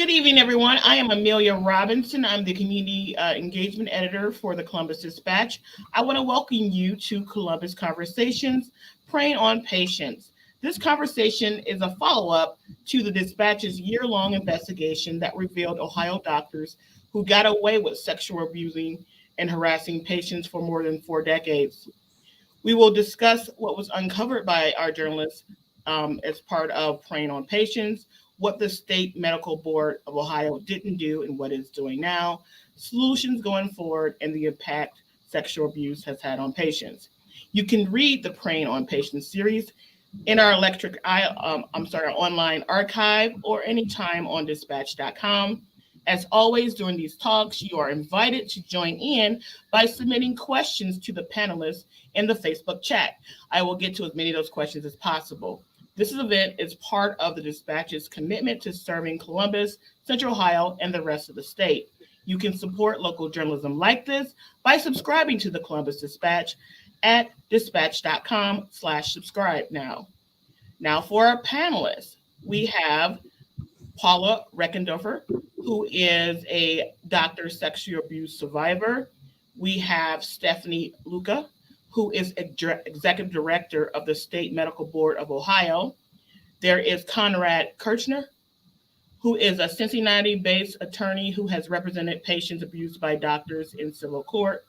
Good evening, everyone. I am Amelia Robinson. I'm the Community Engagement Editor for the Columbus Dispatch. I want to welcome you to Columbus Conversations, Preying on Patients. This conversation is a follow-up to the Dispatch's year-long investigation that revealed Ohio doctors who got away with sexual abusing and harassing patients for more than 4 decades. We will discuss what was uncovered by our journalists as part of Preying on Patients, what the State Medical Board of Ohio didn't do and what it's doing now, solutions going forward, and the impact sexual abuse has had on patients. You can read the Preying on Patients series in our online archive or anytime on dispatch.com. As always, during these talks, you are invited to join in by submitting questions to the panelists in the Facebook chat. I will get to as many of those questions as possible. This event is part of the Dispatch's commitment to serving Columbus, Central Ohio, and the rest of the state. You can support local journalism like this by subscribing to the Columbus Dispatch at dispatch.com/subscribe now. Now for our panelists, we have Paula Reckendorfer, who is a doctor sexual abuse survivor. We have Stephanie Luca, who is executive director of the State Medical Board of Ohio. There is Conrad Kirchner, who is a Cincinnati-based attorney who has represented patients abused by doctors in civil court.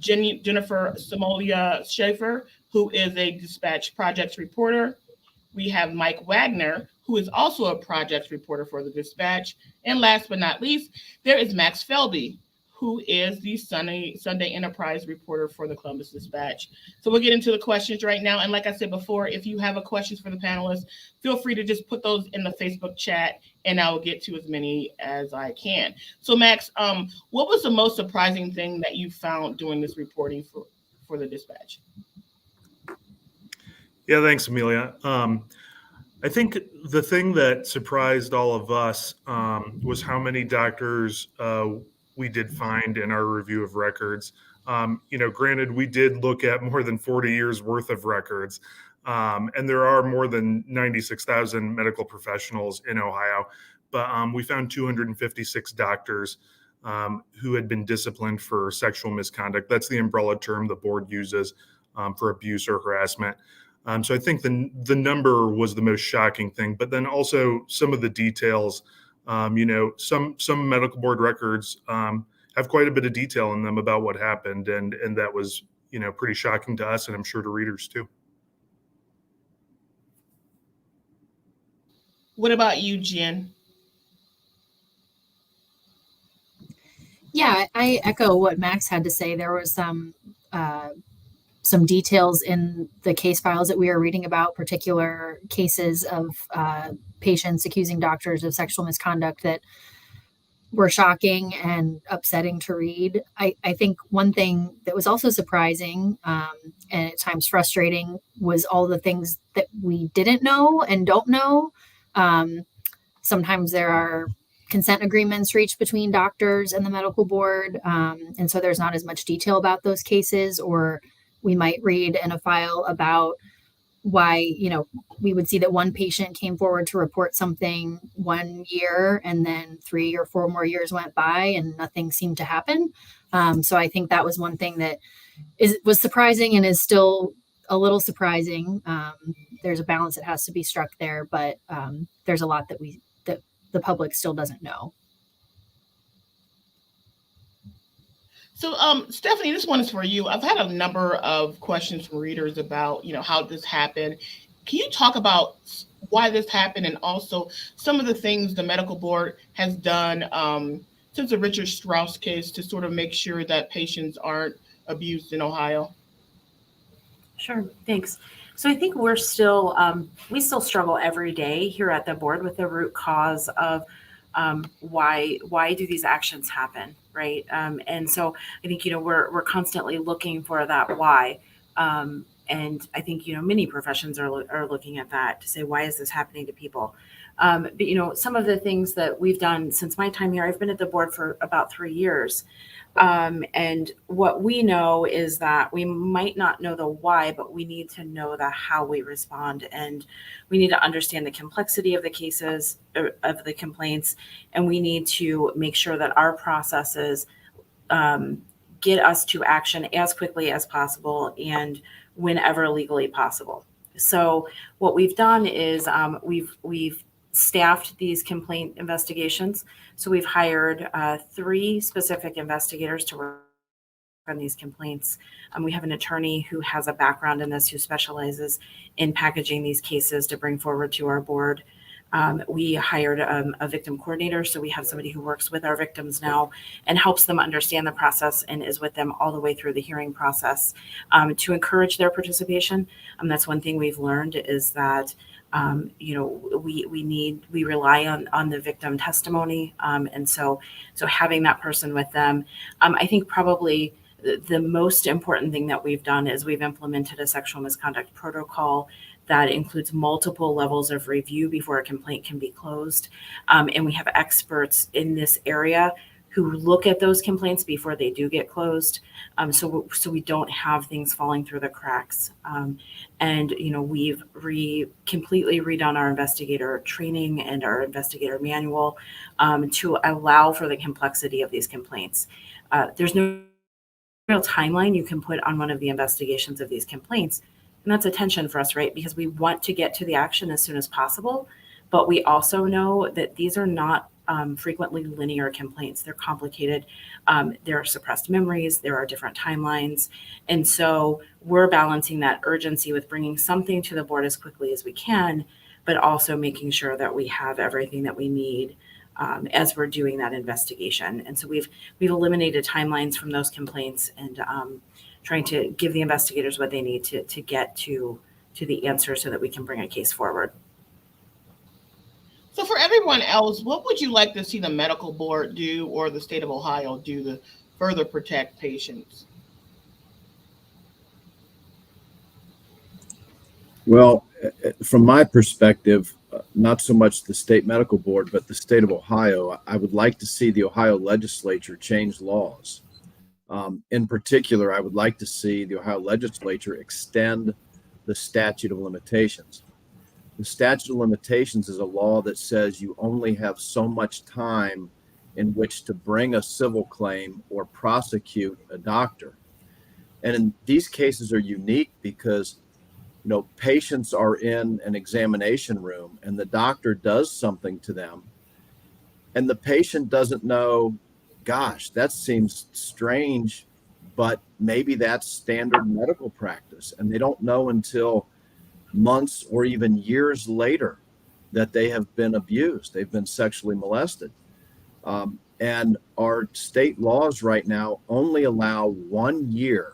Jennifer Samolia Schaefer, who is a Dispatch Projects reporter. We have Mike Wagner, who is also a projects reporter for the Dispatch. And last but not least, there is Max Felby, who is the Sunday Enterprise reporter for the Columbus Dispatch. So we'll get into the questions right now. And like I said before, if you have questions for the panelists, feel free to just put those in the Facebook chat and I will get to as many as I can. So Max, what was the most surprising thing that you found doing this reporting for the Dispatch? Yeah, thanks, Amelia. I think the thing that surprised all of us was how many doctors we did find in our review of records. Granted, we did look at more than 40 years worth of records, and there are more than 96,000 medical professionals in Ohio, but we found 256 doctors who had been disciplined for sexual misconduct. That's the umbrella term the board uses for abuse or harassment. So I think the number was the most shocking thing, but then also some of the details. Some medical board records have quite a bit of detail in them about what happened, and that was pretty shocking to us, and I'm sure to readers too. What about you, Jen? Yeah, I echo what Max had to say. There was some details in the case files that we are reading about, particular cases of patients accusing doctors of sexual misconduct that were shocking and upsetting to read. I think one thing that was also surprising and at times frustrating was all the things that we didn't know and don't know. Sometimes there are consent agreements reached between doctors and the medical board, and so there's not as much detail about those cases, or we might read in a file about why, we would see that one patient came forward to report something 1 year and then 3 or 4 more years went by and nothing seemed to happen. So I think that was one thing that was surprising and is still a little surprising. There's a balance that has to be struck there, but there's a lot that the public still doesn't know. So, Stephanie, this one is for you. I've had a number of questions from readers about, how this happened. Can you talk about why this happened and also some of the things the medical board has done since the Richard Strauss case to sort of make sure that patients aren't abused in Ohio? Sure, thanks. So I think we still struggle every day here at the board with the root cause of why do these actions happen, right? And so I think we're constantly looking for that why, and I think many professions are looking at that to say, why is this happening to people? But some of the things that we've done since my time here, I've been at the board for about 3 years. And what we know is that we might not know the why, but we need to know the how we respond. And we need to understand the complexity of the cases, of the complaints, and we need to make sure that our processes get us to action as quickly as possible and whenever legally possible. So what we've done is we've staffed these complaint investigations. So we've hired 3 specific investigators to work on these complaints. We have an attorney who has a background in this, who specializes in packaging these cases to bring forward to our board. We hired a victim coordinator, so we have somebody who works with our victims now and helps them understand the process and is with them all the way through the hearing process to encourage their participation. That's one thing we've learned is that we rely on the victim testimony, and so having that person with them. I think probably the most important thing that we've done is we've implemented a sexual misconduct protocol that includes multiple levels of review before a complaint can be closed. And we have experts in this area who look at those complaints before they do get closed. So we don't have things falling through the cracks. And we've completely redone our investigator training and our investigator manual to allow for the complexity of these complaints. There's no real timeline you can put on one of the investigations of these complaints. And that's a tension for us, right? Because we want to get to the action as soon as possible, but we also know that these are not frequently linear complaints. They're complicated. There are suppressed memories. There are different timelines. And so we're balancing that urgency with bringing something to the board as quickly as we can, but also making sure that we have everything that we need as we're doing that investigation. And so we've eliminated timelines from those complaints and trying to give the investigators what they need to get to the answer so that we can bring a case forward. So for everyone else, what would you like to see the medical board do or the state of Ohio do to further protect patients? Well, from my perspective, not so much the state medical board, but the state of Ohio, I would like to see the Ohio legislature change laws. In particular, I would like to see the Ohio legislature extend the statute of limitations. The statute of limitations is a law that says you only have so much time in which to bring a civil claim or prosecute a doctor. And these cases are unique because patients are in an examination room and the doctor does something to them and the patient doesn't know, gosh, that seems strange, but maybe that's standard medical practice. And they don't know until months or even years later that they have been abused, they've been sexually molested. And our state laws right now only allow 1 year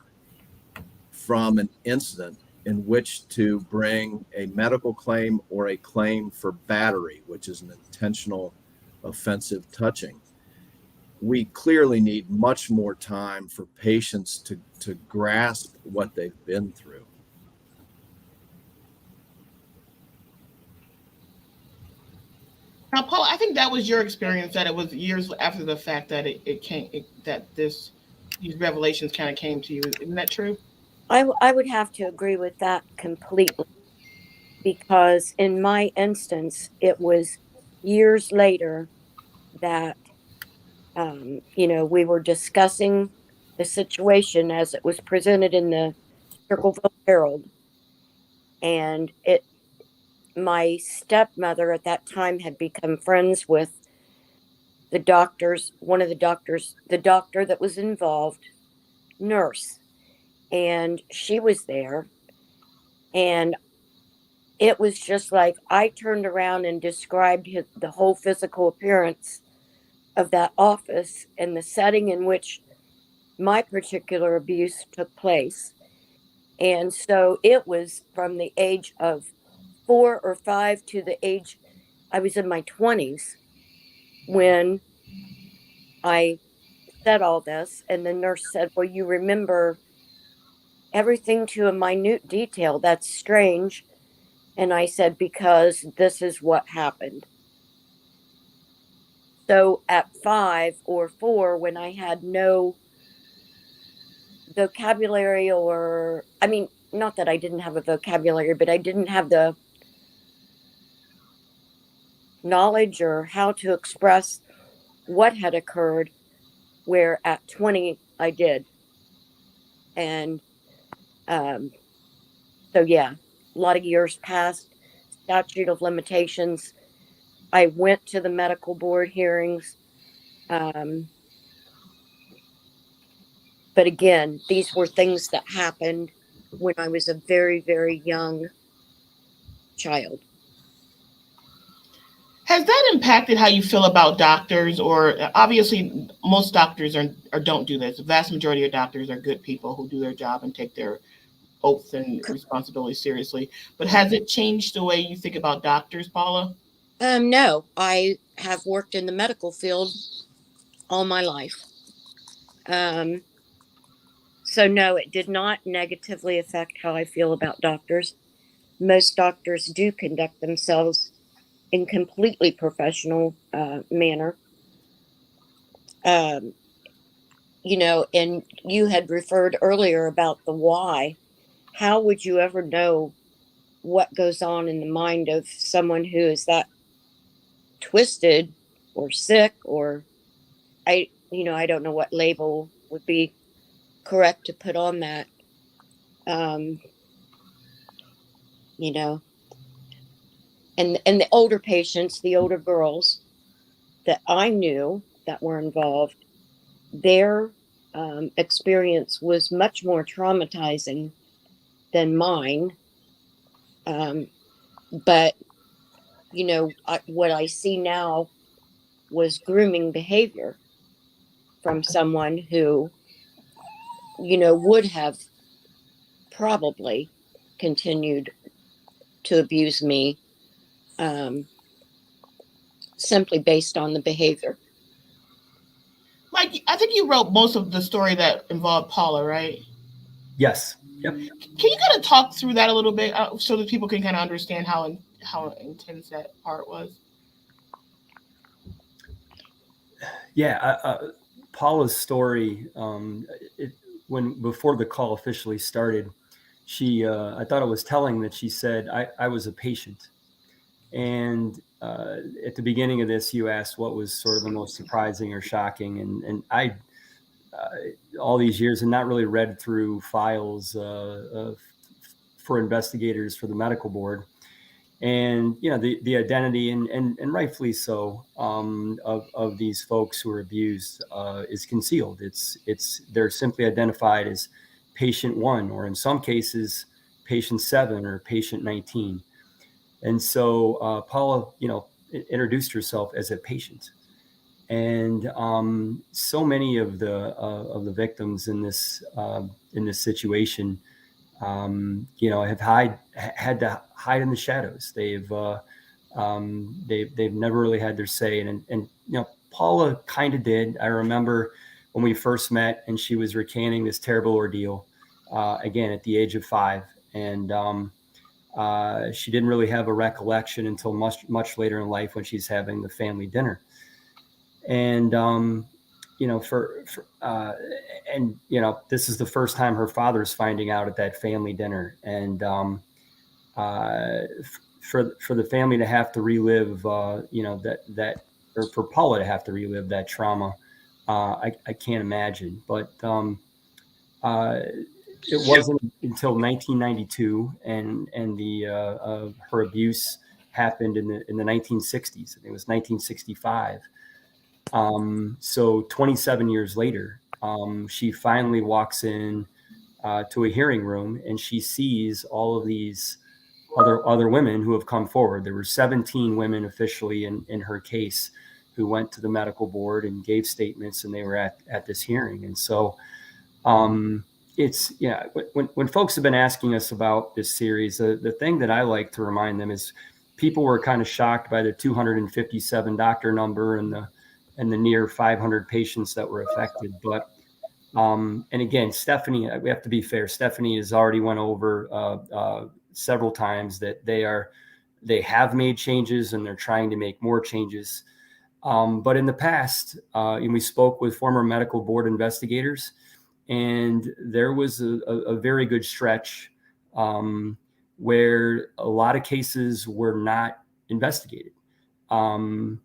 from an incident in which to bring a medical claim or a claim for battery, which is an intentional offensive touching. We clearly need much more time for patients to grasp what they've been through. Now, Paul, I think that was your experience, that it was years after the fact that these revelations kind of came to you. Isn't that true? I would have to agree with that completely, because in my instance, it was years later that, we were discussing the situation as it was presented in the Circleville Herald. And my stepmother at that time had become friends with the doctors, the doctor that was involved, nurse. And she was there. And it was just like I turned around and described the whole physical appearance of that office and the setting in which my particular abuse took place. And so it was from the age of 4 or 5 to the age I was in my 20s when I said all this. And the nurse said, well, you remember everything to a minute detail. That's strange. And I said, because this is what happened. So at 5 or 4, when I had no vocabulary, or, I mean, not that I didn't have a vocabulary, but I didn't have the knowledge or how to express what had occurred, where at 20 I did. And so, yeah, a lot of years passed, statute of limitations. I went to the medical board hearings. But again, these were things that happened when I was a very, very young child. Has that impacted how you feel about doctors? Or obviously, most doctors are or don't do this. The vast majority of doctors are good people who do their job and take their oaths and responsibilities seriously. But has it changed the way you think about doctors, Paula? No, I have worked in the medical field all my life. So no, it did not negatively affect how I feel about doctors. Most doctors do conduct themselves in completely professional manner. You know, and you had referred earlier about the why. How would you ever know what goes on in the mind of someone who is that twisted or sick, or I don't know what label would be correct to put on that. You know, and the older patients, the older girls that I knew that were involved, their experience was much more traumatizing than mine. But you know, what I see now was grooming behavior from someone who, you know, would have probably continued to abuse me, simply based on the behavior. Mike, I think you wrote most of the story that involved Paula, right? Yes. Yep. Can you kind of talk through that a little bit so that people can kind of understand how intense that part was? Yeah. Paula's story, before the call officially started, I thought it was telling that she said, I was a patient. And at the beginning of this, you asked what was sort of the most surprising or shocking. And I, all these years, and not really read through files for investigators for the medical board. And, you know, the identity and rightfully so, of these folks who are abused is concealed. They're simply identified as patient 1, or in some cases, patient 7 or patient 19. And so Paula, you know, introduced herself as a patient. And so many of the victims in this situation, you know, have had to hide in the shadows. They've never really had their say. And you know, Paula kind of did. I remember when we first met, and she was recanting this terrible ordeal, again at the age of 5, and she didn't really have a recollection until much later in life when she's having the family dinner. And you know, and you know, this is the first time her father's finding out at that family dinner, and for the family to have to relive, you know, that, or for Paula to have to relive that trauma, I can't imagine. But it wasn't until 1992, and her abuse happened in the 1960s. I think it was 1965. So 27 years later, she finally walks in to a hearing room, and she sees all of these other women who have come forward. There were 17 women officially in her case who went to the medical board and gave statements, and they were at this hearing. And so it's, yeah, when folks have been asking us about this series, the thing that I like to remind them is people were kind of shocked by the 257 doctor number and the near 500 patients that were affected. But and again, Stephanie, we have to be fair. Stephanie has already went over several times that they have made changes, and they're trying to make more changes. But in the past, and we spoke with former medical board investigators, and there was a very good stretch where a lot of cases were not investigated. Either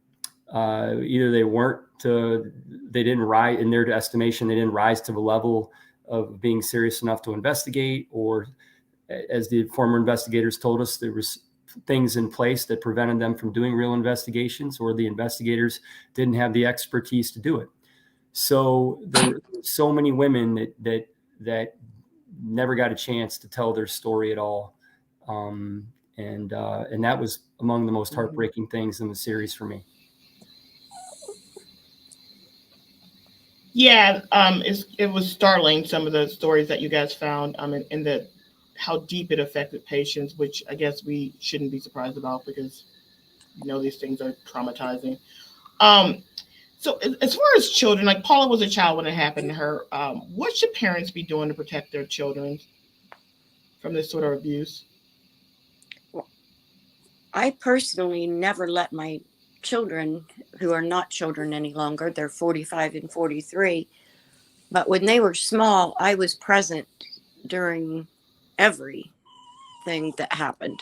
they weren't, they didn't rise, in their estimation, they didn't rise to the level of being serious enough to investigate, or as the former investigators told us, there was things in place that prevented them from doing real investigations, or the investigators didn't have the expertise to do it. So there were so many women that never got a chance to tell their story at all. And that was among the most heartbreaking things in the series for me. Yeah, it was startling, some of the stories that you guys found, in the how deep it affected patients, which I guess we shouldn't be surprised about, because these things are traumatizing. So as far as children, like Paula was a child when it happened to her, what should parents be doing to protect their children from this sort of abuse? Well, I personally never let my children, who are not children any longer, they're 45 and 43, but when they were small, I was present during everything that happened,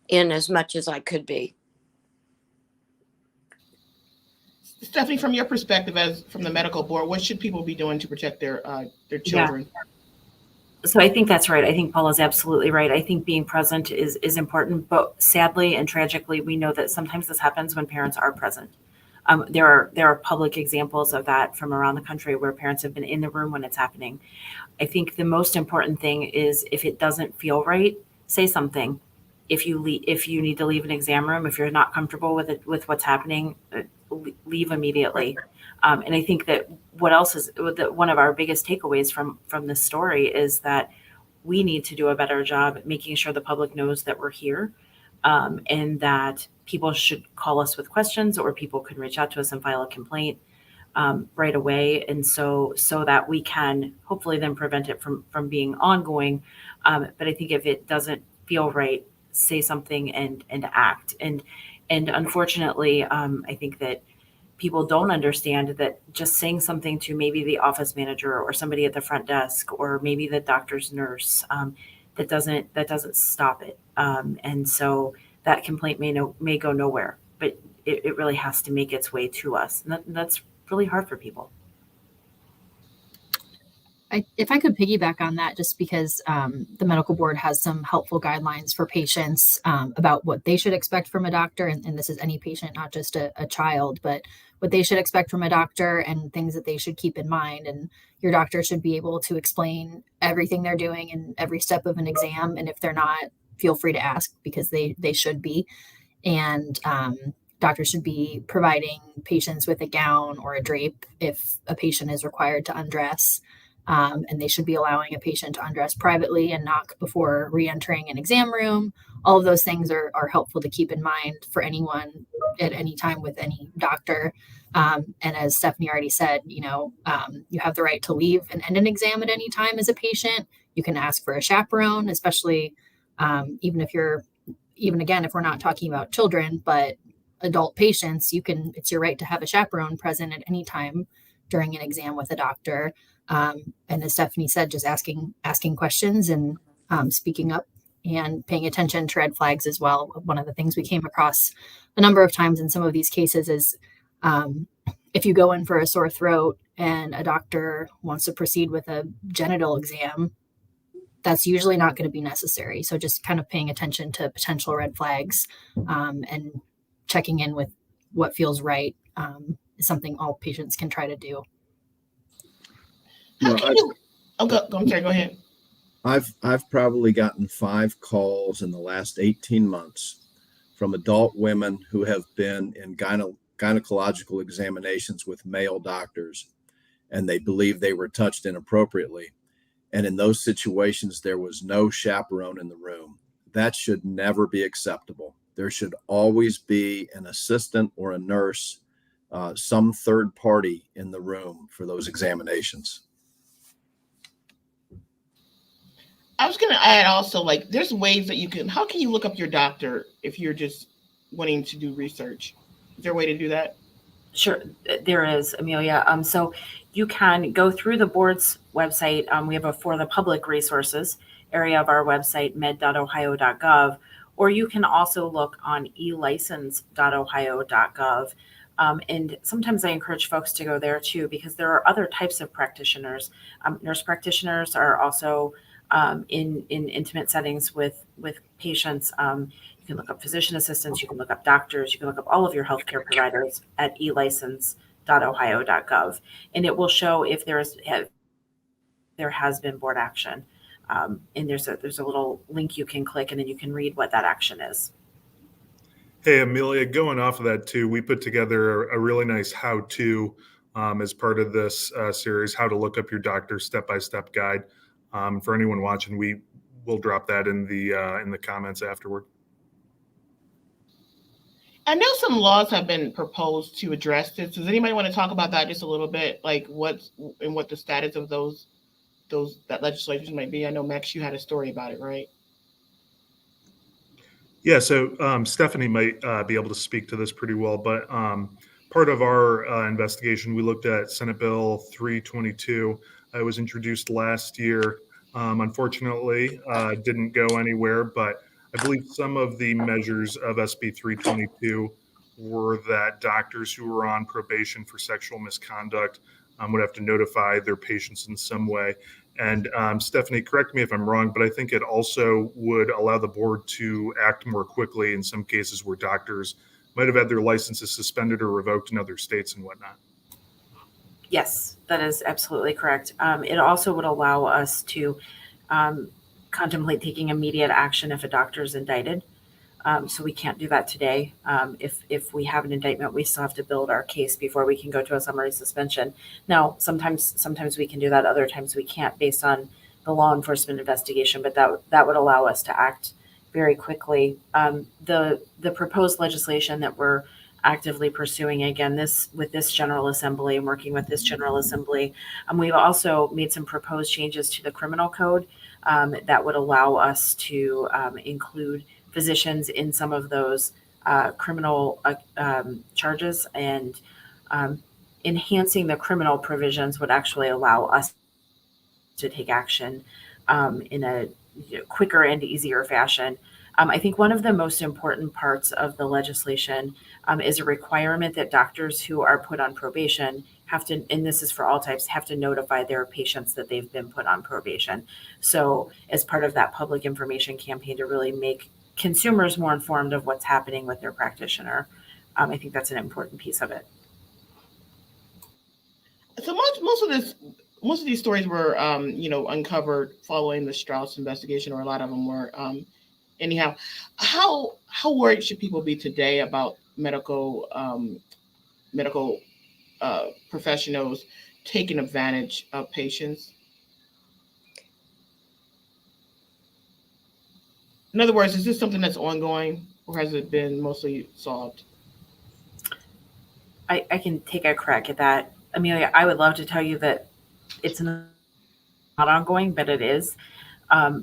in as much as I could be. Stephanie, from your perspective, as from the medical board, what should people be doing to protect their children? Yeah. So I think that's right. I think Paula's absolutely right. I think being present is important, but sadly and tragically, we know that sometimes this happens when parents are present. There are public examples of that from around the country where parents have been in the room when it's happening. I think the most important thing is, if it doesn't feel right, say something. If you need to leave an exam room, if you're not comfortable with what's happening, leave immediately. And I think that what else is one of our biggest takeaways from this story is that we need to do a better job at making sure the public knows that we're here, and that people should call us with questions, or people can reach out to us and file a complaint right away. And so that we can hopefully then prevent it from being ongoing. But I think if it doesn't feel right, say something and act. And unfortunately, I think that people don't understand that just saying something to maybe the office manager or somebody at the front desk, or maybe the doctor's nurse, that doesn't stop it. And so that complaint may go nowhere, but it really has to make its way to us. And that's really hard for people. If I could piggyback on that, just because the medical board has some helpful guidelines for patients about what they should expect from a doctor, and this is any patient, not just a child, but what they should expect from a doctor and things that they should keep in mind. And your doctor should be able to explain everything they're doing in every step of an exam. And if they're not, feel free to ask, because they should be. And doctors should be providing patients with a gown or a drape if a patient is required to undress. And they should be allowing a patient to undress privately and knock before re-entering an exam room. All of those things are helpful to keep in mind for anyone at any time with any doctor. And as Stephanie already said, you have the right to leave and end an exam at any time as a patient. You can ask for a chaperone, especially even if we're not talking about children, but adult patients, it's your right to have a chaperone present at any time during an exam with a doctor. And as Stephanie said, just asking questions and speaking up and paying attention to red flags as well. One of the things we came across a number of times in some of these cases is if you go in for a sore throat and a doctor wants to proceed with a genital exam, that's usually not going to be necessary. So just kind of paying attention to potential red flags and checking in with what feels right is something all patients can try to do. How can you? I'm sorry. Go ahead. I've probably gotten 5 calls in the last 18 months from adult women who have been in gynecological examinations with male doctors, and they believe they were touched inappropriately. And in those situations, there was no chaperone in the room. That should never be acceptable. There should always be an assistant or a nurse, some third party in the room for those examinations. I was going to add also, there's ways that how can you look up your doctor if you're just wanting to do research? Is there a way to do that? Sure, there is, Amelia. So you can go through the board's website. We have a for the public resources area of our website, med.ohio.gov, or you can also look on elicense.ohio.gov. And sometimes I encourage folks to go there too, because there are other types of practitioners. Nurse practitioners are also in intimate settings with patients. You can look up physician assistants, you can look up doctors, you can look up all of your healthcare providers at elicense.ohio.gov, and it will show if there has been board action. And there's a little link you can click, and then you can read what that action is. Hey, Amelia, going off of that too, we put together a really nice how-to as part of this series, how to look up your doctor's step-by-step guide. For anyone watching, we will drop that in the comments afterward. I know some laws have been proposed to address this. Does anybody want to talk about that just a little bit, like what the status of those that legislation might be? I know, Max, you had a story about it, right? Yeah, so Stephanie might be able to speak to this pretty well, but part of our investigation, we looked at Senate Bill 322. It was introduced last year. Unfortunately, didn't go anywhere, but I believe some of the measures of SB 322 were that doctors who were on probation for sexual misconduct would have to notify their patients in some way. And Stephanie, correct me if I'm wrong, but I think it also would allow the board to act more quickly in some cases where doctors might have had their licenses suspended or revoked in other states and whatnot. Yes, that is absolutely correct. It also would allow us to contemplate taking immediate action if a doctor is indicted. So we can't do that today. If we have an indictment, we still have to build our case before we can go to a summary suspension. Now, sometimes we can do that. Other times we can't, based on the law enforcement investigation. But that would allow us to act very quickly. The proposed legislation that we're actively pursuing, again, with this General Assembly and working with this General Assembly, we've also made some proposed changes to the criminal code that would allow us to include physicians in some of those criminal charges, and enhancing the criminal provisions would actually allow us to take action in a quicker and easier fashion. I think one of the most important parts of the legislation is a requirement that doctors who are put on probation have to, and this is for all types, have to notify their patients that they've been put on probation. So as part of that public information campaign to really make consumers more informed of what's happening with their practitioner, I think that's an important piece of it. So most of these stories were, uncovered following the Strauss investigation, or a lot of them were. Anyhow, how worried should people be today about medical professionals taking advantage of patients? In other words, is this something that's ongoing, or has it been mostly solved? I can take a crack at that. Amelia, I would love to tell you that it's not ongoing, but it is.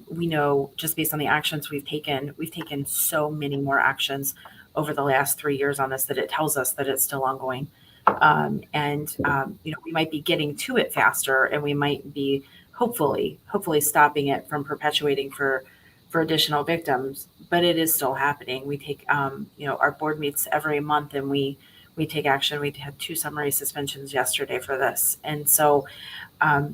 We know, just based on the actions we've taken so many more actions over the last 3 years on this, that it tells us that it's still ongoing. We might be getting to it faster, and we might be hopefully stopping it from perpetuating for additional victims, but it is still happening. We take, our board meets every month, and we take action. We had 2 summary suspensions yesterday for this. And so I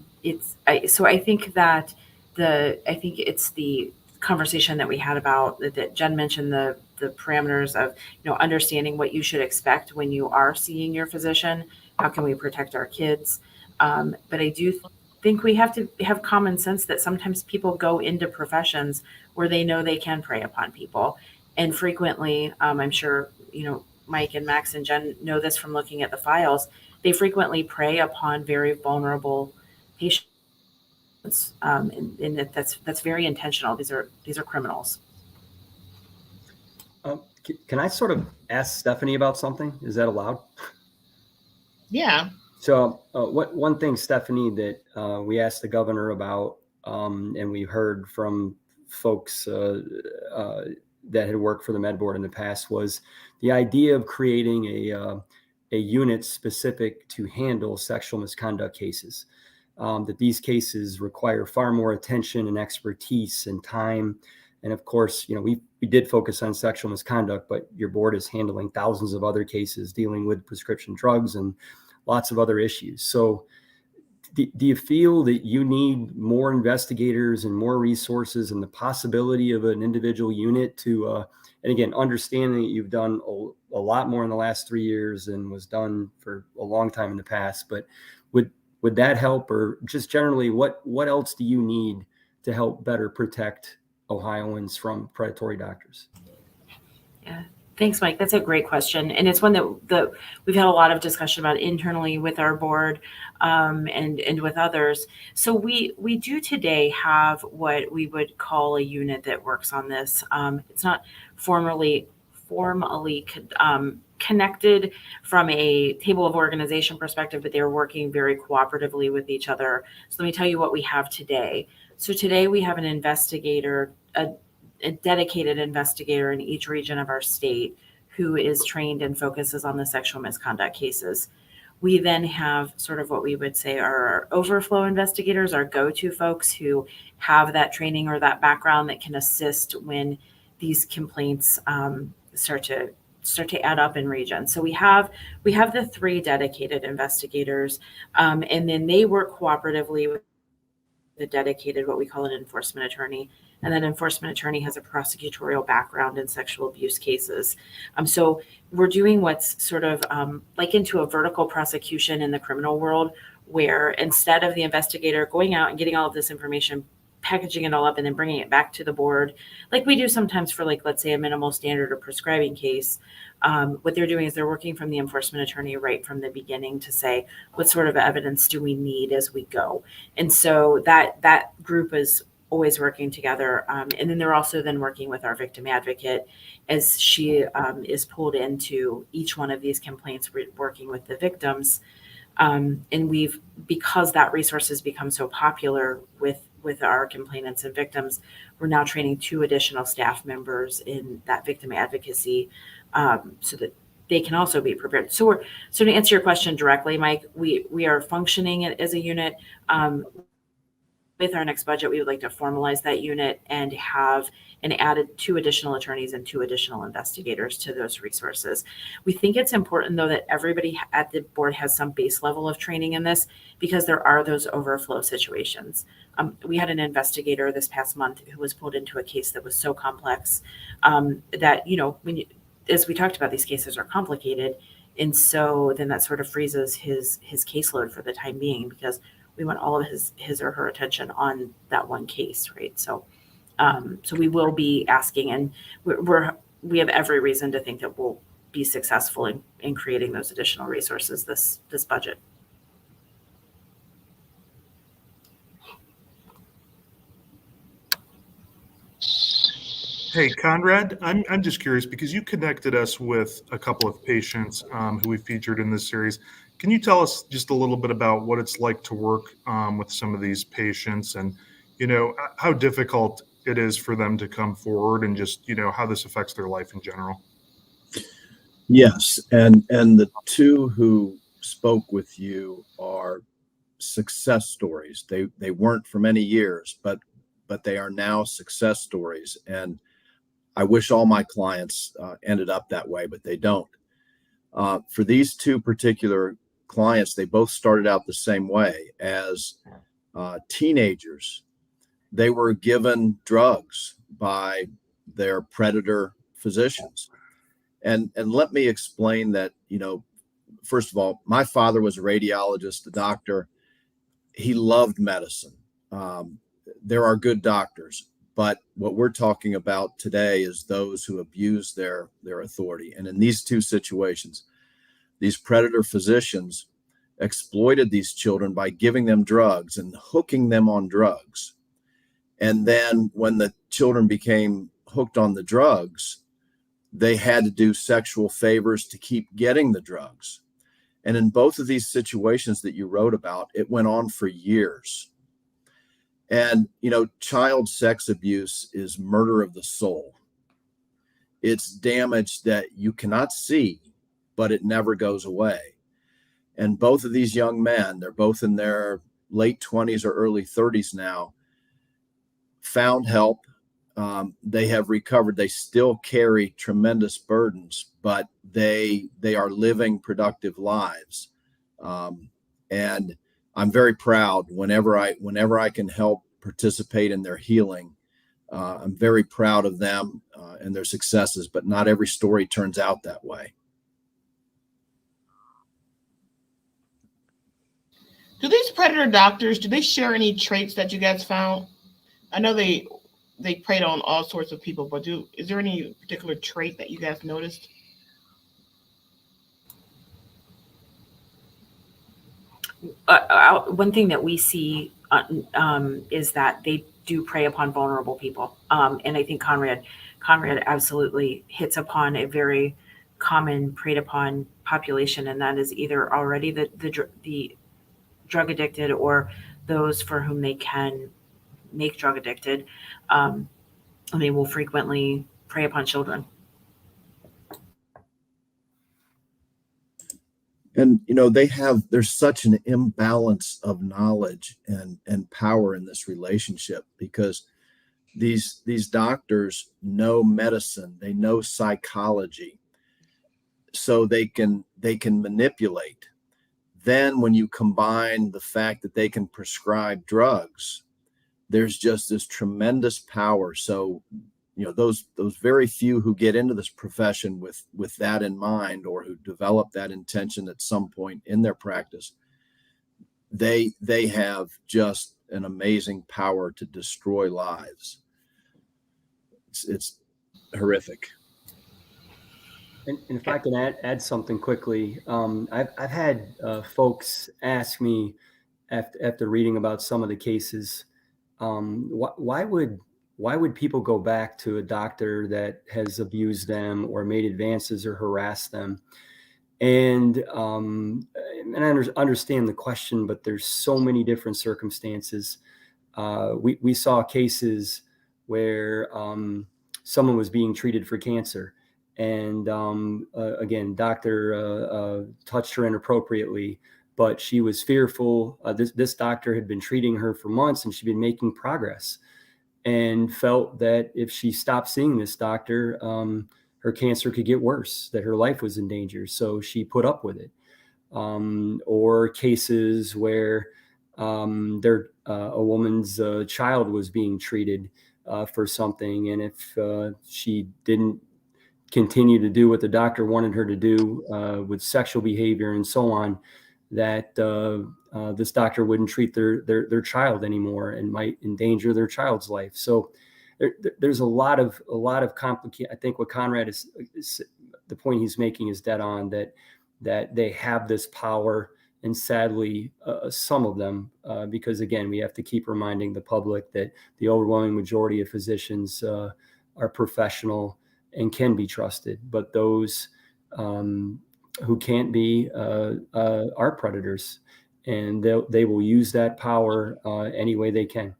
think that I think it's the conversation that we had about that Jen mentioned, the parameters of, understanding what you should expect when you are seeing your physician. How can we protect our kids? But I do think we have to have common sense that sometimes people go into professions where they know they can prey upon people. And frequently, I'm sure, Mike and Max and Jen know this from looking at the files, they frequently prey upon very vulnerable patients. And that's very intentional. These are criminals. Can I sort of ask Stephanie about something? Is that allowed? Yeah. So one thing, Stephanie, that we asked the governor about, and we heard from folks that had worked for the med board in the past was the idea of creating a unit specific to handle sexual misconduct cases. That these cases require far more attention and expertise and time. And of course, we did focus on sexual misconduct, but your board is handling thousands of other cases dealing with prescription drugs and lots of other issues. So do you feel that you need more investigators and more resources and the possibility of an individual unit to, and again, understanding that you've done a lot more in the last 3 years than was done for a long time in the past, but would that help? Or just generally, what else do you need to help better protect Ohioans from predatory doctors? Yeah. Thanks, Mike. That's a great question. And it's one that we've had a lot of discussion about internally with our board and with others. So we do today have what we would call a unit that works on this. It's not formally connected from a table of organization perspective, but they're working very cooperatively with each other. So let me tell you what we have today. So today we have an investigator, a dedicated investigator in each region of our state who is trained and focuses on the sexual misconduct cases. We then have sort of what we would say are our overflow investigators, our go-to folks who have that training or that background that can assist when these complaints start to add up in region. So we have the 3 dedicated investigators, and then they work cooperatively with the dedicated, what we call an enforcement attorney. And that enforcement attorney has a prosecutorial background in sexual abuse cases. So we're doing what's sort of like into a vertical prosecution in the criminal world, where instead of the investigator going out and getting all of this information, packaging it all up and then bringing it back to the board, like we do sometimes for, like, let's say a minimal standard or prescribing case, what they're doing is they're working from the enforcement attorney right from the beginning to say, what sort of evidence do we need as we go? And so that group is always working together. And then they're also then working with our victim advocate as she is pulled into each one of these complaints, working with the victims. And because that resource has become so popular with our complainants and victims, we're now training 2 additional staff members in that victim advocacy so that they can also be prepared. So to answer your question directly, Mike, we are functioning as a unit. With our next budget, we would like to formalize that unit and have an added 2 additional attorneys and 2 additional investigators to those resources. We think it's important, though, that everybody at the board has some base level of training in this, because there are those overflow situations. We had an investigator this past month who was pulled into a case that was so complex that, as we talked about, these cases are complicated. And so then that sort of freezes his caseload for the time being, because we want all of his or her attention on that one case, right? So we will be asking, and we have every reason to think that we'll be successful in creating those additional resources this budget. Hey, Conrad, I'm just curious, because you connected us with a couple of patients who we featured in this series. Can you tell us just a little bit about what it's like to work with some of these patients, and, how difficult it is for them to come forward, and just, how this affects their life in general? Yes. And the 2 who spoke with you are success stories. They weren't for many years, but they are now success stories. And I wish all my clients ended up that way, but they don't. For these 2 particular clients, they both started out the same way. As teenagers, they were given drugs by their predator physicians. And let me explain that, first of all, my father was a radiologist, a doctor. He loved medicine. There are good doctors, but what we're talking about today is those who abuse their authority. And in these 2 situations, these predator physicians exploited these children by giving them drugs and hooking them on drugs. And then when the children became hooked on the drugs, they had to do sexual favors to keep getting the drugs. And in both of these situations that you wrote about, it went on for years. And, child sex abuse is murder of the soul. It's damage that you cannot see, but it never goes away. And both of these young men, they're both in their late 20s or early 30s now, found help. They have recovered. They still carry tremendous burdens, but they are living productive lives. And I'm very proud whenever I can help participate in their healing. I'm very proud of them and their successes, but not every story turns out that way. Do these predator doctors, do they share any traits that you guys found? I know they preyed on all sorts of people, but is there any particular trait that you guys noticed? One thing that we see is that they do prey upon vulnerable people. And I think Conrad absolutely hits upon a very common preyed upon population, and that is either already the drug addicted or those for whom they can make drug addicted. And they will frequently prey upon children. And there's such an imbalance of knowledge and power in this relationship, because these doctors know medicine, they know psychology, so they can manipulate. Then when you combine the fact that they can prescribe drugs, there's just this tremendous power. So those very few who get into this profession with that in mind, or who develop that intention at some point in their practice, they have just an amazing power to destroy lives. It's horrific. And if I can add something quickly, I've had folks ask me after reading about some of the cases, why would people go back to a doctor that has abused them or made advances or harassed them? And I understand the question, but there's so many different circumstances. We saw cases where someone was being treated for cancer, and again, doctor touched her inappropriately, but she was fearful. This doctor had been treating her for months, and she'd been making progress, and felt that if she stopped seeing this doctor, her cancer could get worse, that her life was in danger. So she put up with it. Or cases where a woman's child was being treated for something, and if she didn't continue to do what the doctor wanted her to do with sexual behavior and so on, that this doctor wouldn't treat their child anymore and might endanger their child's life. So there's a lot of complicated. I think what Conrad is the point he's making is dead on, that they have this power, and sadly, some of them, because again, we have to keep reminding the public that the overwhelming majority of physicians are professional and can be trusted, but those who can't be are predators, and they will use that power any way they can.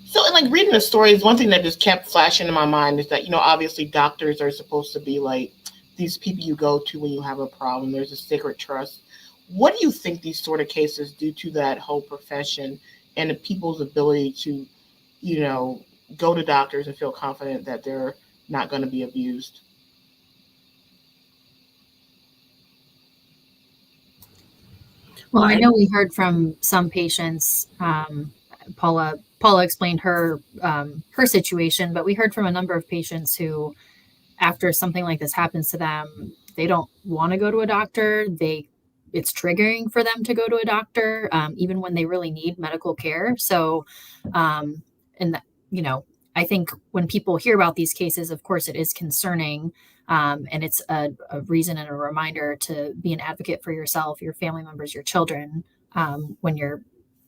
So, in reading the stories, one thing that just kept flashing in my mind is that, obviously doctors are supposed to be like these people you go to when you have a problem. There's a sacred trust. What do you think these sort of cases do to that whole profession and the people's ability to, go to doctors and feel confident that they're not going to be abused? Well, I know we heard from some patients. Paula explained her situation, but we heard from a number of patients who, after something like this happens to them, they don't want to go to a doctor. It's triggering for them to go to a doctor, even when they really need medical care. So, I think when people hear about these cases, of course, it is concerning. And it's a reason and a reminder to be an advocate for yourself, your family members, your children, when you're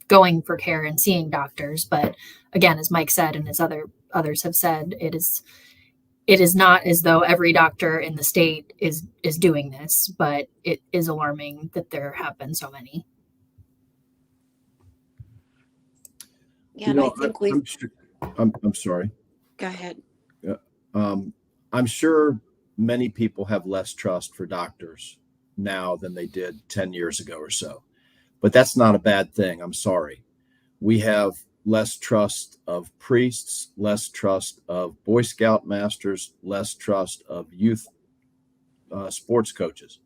going for care and seeing doctors. But again, as Mike said, and as others have said, it is not as though every doctor in the state is doing this, but it is alarming that there have been so many. Yeah, and I think I'm sorry. Go ahead. I'm sure many people have less trust for doctors now than they did 10 years ago or so, but that's not a bad thing. I'm sorry. We have less trust of priests, less trust of Boy Scout masters, less trust of youth sports coaches.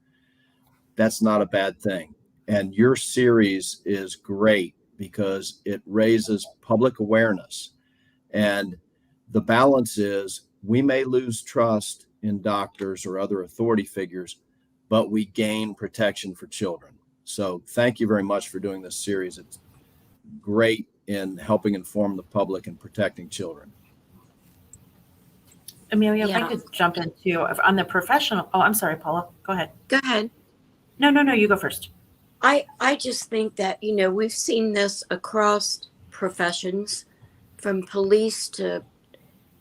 That's not a bad thing. And your series is great because it raises public awareness. And the balance is we may lose trust in doctors or other authority figures, but we gain protection for children. So thank you very much for doing this series. It's great in helping inform the public and protecting children. Amelia, if I Yeah. could jump into on the professional. Oh, I'm sorry, Paula. Go ahead. Go ahead. No, you go first. I just think that, we've seen this across professions, from police to,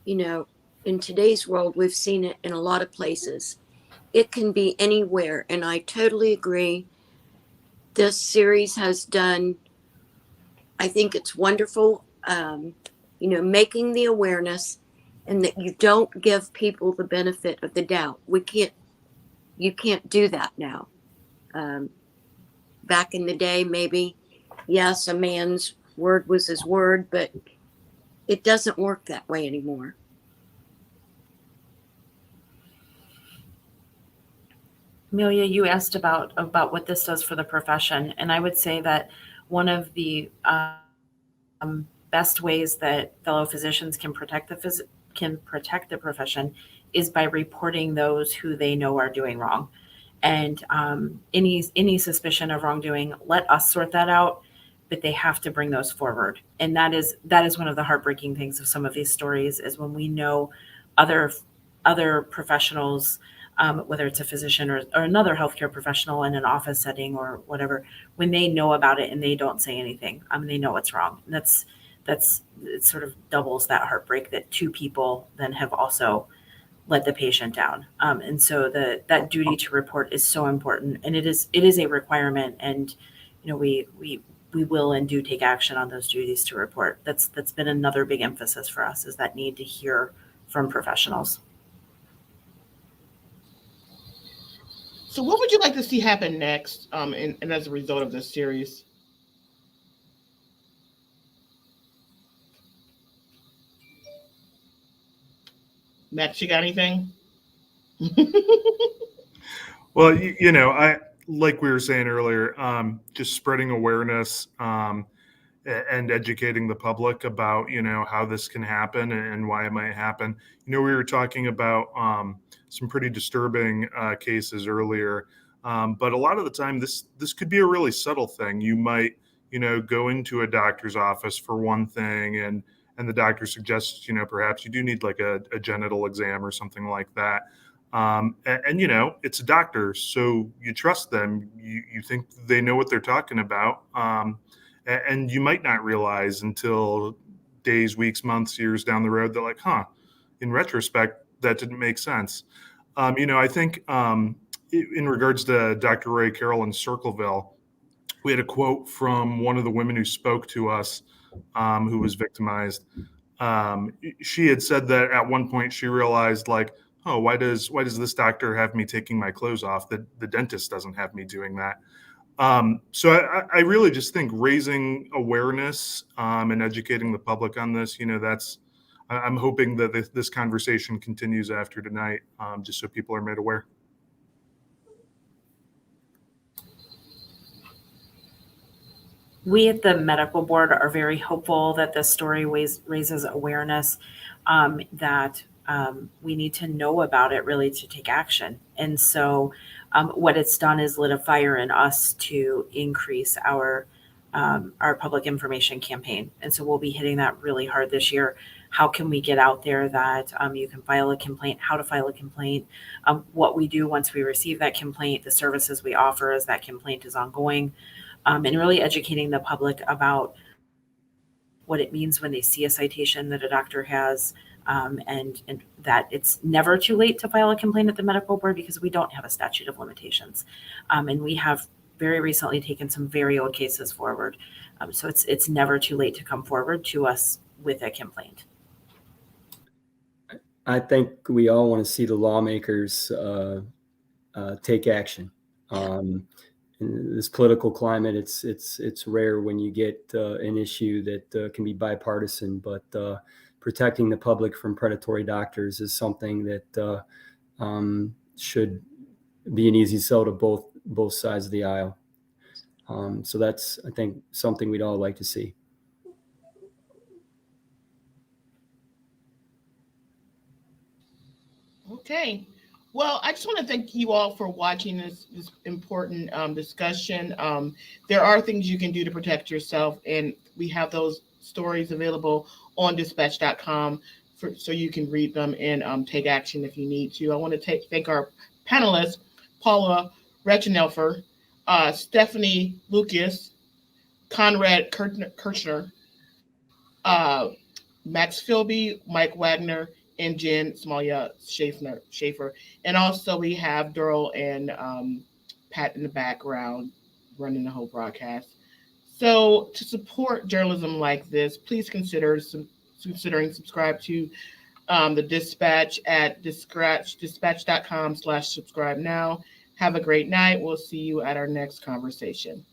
in today's world, we've seen it in a lot of places. It can be anywhere. And I totally agree. This series has done, I think it's wonderful, making the awareness, and that you don't give people the benefit of the doubt. You can't do that now. Back in the day, maybe, yes, a man's word was his word, but it doesn't work that way anymore. Amelia, you asked about what this does for the profession, and I would say that one of the best ways that fellow physicians can protect the profession is by reporting those who they know are doing wrong. And any suspicion of wrongdoing, let us sort that out, but they have to bring those forward. And that is one of the heartbreaking things of some of these stories, is when we know other professionals, whether it's a physician or another healthcare professional in an office setting or whatever, when they know about it and they don't say anything, they know what's wrong. And it sort of doubles that heartbreak that two people then have also let the patient down. And so that duty to report is so important, and it is a requirement. And, we will and do take action on those duties to report. That's been another big emphasis for us, is that need to hear from professionals. So what would you like to see happen next, and as a result of this series? Max, you got anything? Well, I like we were saying earlier, just spreading awareness and educating the public about, how this can happen and why it might happen. We were talking about some pretty disturbing cases earlier, but a lot of the time this could be a really subtle thing. You might, go into a doctor's office for one thing, and the doctor suggests, perhaps you do need like a genital exam or something like that. And it's a doctor, so you trust them. You think they know what they're talking about. And you might not realize until days, weeks, months, years down the road, they're like, in retrospect, that didn't make sense. I think in regards to Dr. Ray Carroll in Circleville, we had a quote from one of the women who spoke to us, who was victimized. She had said that at one point she realized, like, oh, why does this doctor have me taking my clothes off? The dentist doesn't have me doing that. So I really just think raising awareness and educating the public on this, I'm hoping that this conversation continues after tonight, just so people are made aware. We at the medical board are very hopeful that this story raises awareness, that we need to know about it really to take action. And so what it's done is lit a fire in us to increase our public information campaign. And so we'll be hitting that really hard this year. How can we get out there that you can file a complaint, how to file a complaint, what we do once we receive that complaint, the services we offer as that complaint is ongoing, and really educating the public about what it means when they see a citation that a doctor has, and that it's never too late to file a complaint at the medical board, because we don't have a statute of limitations. And we have very recently taken some very old cases forward. So it's never too late to come forward to us with a complaint. I think we all want to see the lawmakers take action. In this political climate, it's rare when you get an issue that can be bipartisan, but protecting the public from predatory doctors is something that should be an easy sell to both sides of the aisle. So that's, I think, something we'd all like to see. Okay. Well, I just want to thank you all for watching this important discussion. There are things you can do to protect yourself, and we have those stories available on dispatch.com so you can read them and take action if you need to. I want to thank our panelists, Paula Rechenelfer, Stephanie Lucas, Conrad Kirchner, Max Philby, Mike Wagner, and Jen Smalia Schaefer. And also we have Daryl and Pat in the background running the whole broadcast. So to support journalism like this, please considering subscribe to the Dispatch at dispatch.com/subscribe now. Have a great night. We'll see you at our next conversation.